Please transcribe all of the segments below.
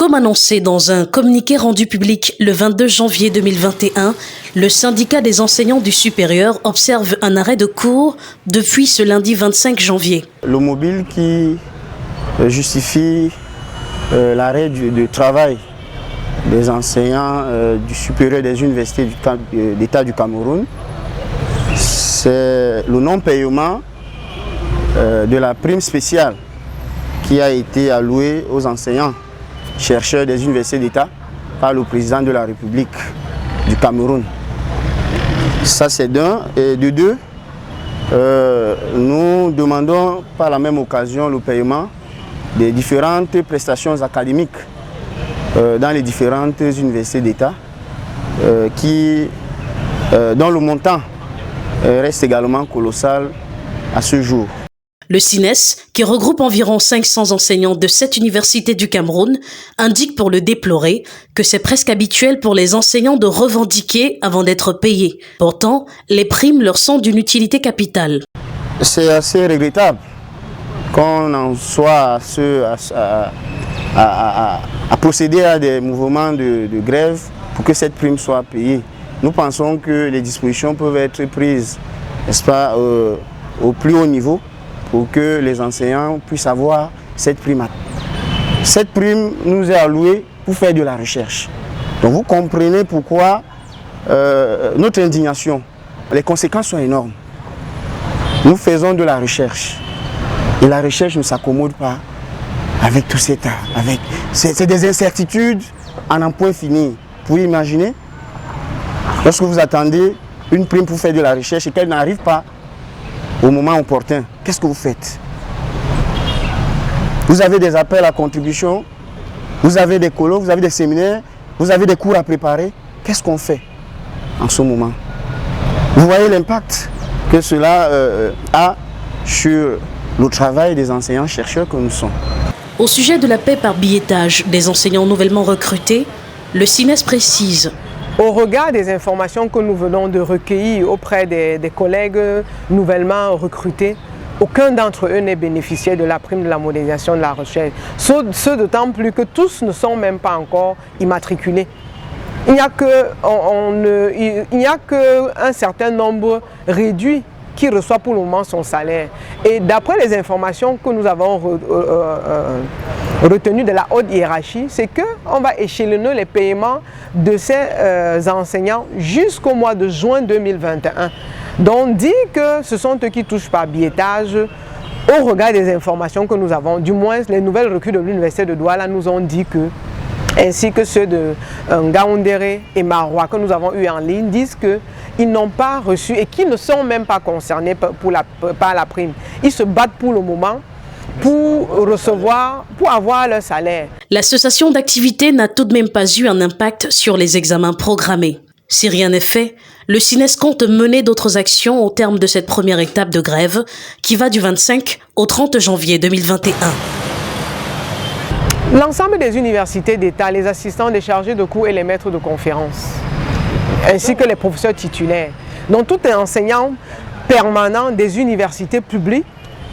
Comme annoncé dans un communiqué rendu public le 22 janvier 2021, le syndicat des enseignants du supérieur observe un arrêt de cours depuis ce lundi 25 janvier. Le mobile qui justifie l'arrêt du travail des enseignants du supérieur des universités d'État du Cameroun, c'est le non-paiement de la prime spéciale qui a été allouée aux enseignants chercheurs des universités d'État par le président de la République du Cameroun. Ça c'est d'un. Et de deux, nous demandons par la même occasion le paiement des différentes prestations académiques dans les différentes universités d'État dont le montant reste également colossal à ce jour. Le CINES, qui regroupe environ 500 enseignants de 7 universités du Cameroun, indique pour le déplorer que c'est presque habituel pour les enseignants de revendiquer avant d'être payés. Pourtant, les primes leur sont d'une utilité capitale. C'est assez regrettable qu'on en soit à procéder à des mouvements de grève pour que cette prime soit payée. Nous pensons que les dispositions peuvent être prises, n'est-ce pas, au plus haut niveau, pour que les enseignants puissent avoir cette prime. Cette prime nous est allouée pour faire de la recherche. Donc vous comprenez pourquoi notre indignation, les conséquences sont énormes. Nous faisons de la recherche et la recherche ne s'accommode pas avec tout cet art. C'est des incertitudes à n'en point finir. Vous pouvez imaginer, lorsque vous attendez une prime pour faire de la recherche et qu'elle n'arrive pas au moment opportun, qu'est-ce que vous faites? Vous avez des appels à contribution, vous avez des colloques, vous avez des séminaires, vous avez des cours à préparer. Qu'est-ce qu'on fait en ce moment? Vous voyez l'impact que cela a sur le travail des enseignants-chercheurs que nous sommes. Au sujet de la paie par billettage des enseignants nouvellement recrutés, le CINES précise: au regard des informations que nous venons de recueillir auprès des collègues nouvellement recrutés, aucun d'entre eux n'est bénéficiaire de la prime de la modernisation de la recherche. Ce d'autant plus que tous ne sont même pas encore immatriculés. Il n'y a qu'un certain nombre réduit qui reçoit pour le moment son salaire. Et d'après les informations que nous avons retenues de la haute hiérarchie, c'est qu'on va échelonner les paiements de ces enseignants jusqu'au mois de juin 2021. Donc on dit que ce sont eux qui touchent par billettage. Au regard des informations que nous avons, du moins les nouvelles recrues de l'université de Douala nous ont dit que, ainsi que ceux de Ngaoundéré et Marois que nous avons eu en ligne, disent qu'ils n'ont pas reçu et qu'ils ne sont même pas concernés par la prime. Ils se battent pour le moment pour avoir leur salaire. La cessation d'activité n'a tout de même pas eu un impact sur les examens programmés. Si rien n'est fait, le CINES compte mener d'autres actions au terme de cette première étape de grève qui va du 25 au 30 janvier 2021. L'ensemble des universités d'État, les assistants des chargés de cours et les maîtres de conférences, ainsi que les professeurs titulaires, dont tout enseignant permanent des universités publiques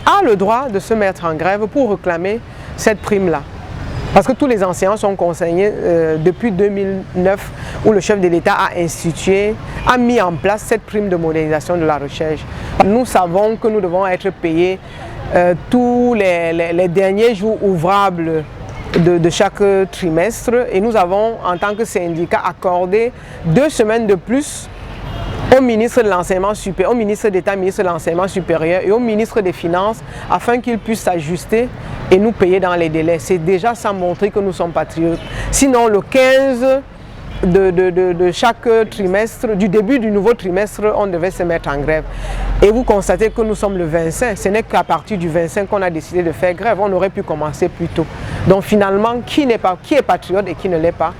a le droit de se mettre en grève pour réclamer cette prime-là. Parce que tous les enseignants sont concernés depuis 2009 où le chef de l'État a mis en place cette prime de modernisation de la recherche. Nous savons que nous devons être payés tous les derniers jours ouvrables de chaque trimestre et nous avons en tant que syndicat accordé 2 semaines de plus au ministre de l'enseignement supérieur, au ministre d'État, ministre de l'enseignement supérieur et au ministre des Finances afin qu'ils puissent s'ajuster et nous payer dans les délais. C'est déjà ça montrer que nous sommes patriotes. Sinon le 15 de chaque trimestre, du début du nouveau trimestre, on devait se mettre en grève. Et vous constatez que nous sommes le 25. Ce n'est qu'à partir du 25 qu'on a décidé de faire grève. On aurait pu commencer plus tôt. Donc finalement, qui est patriote et qui ne l'est pas?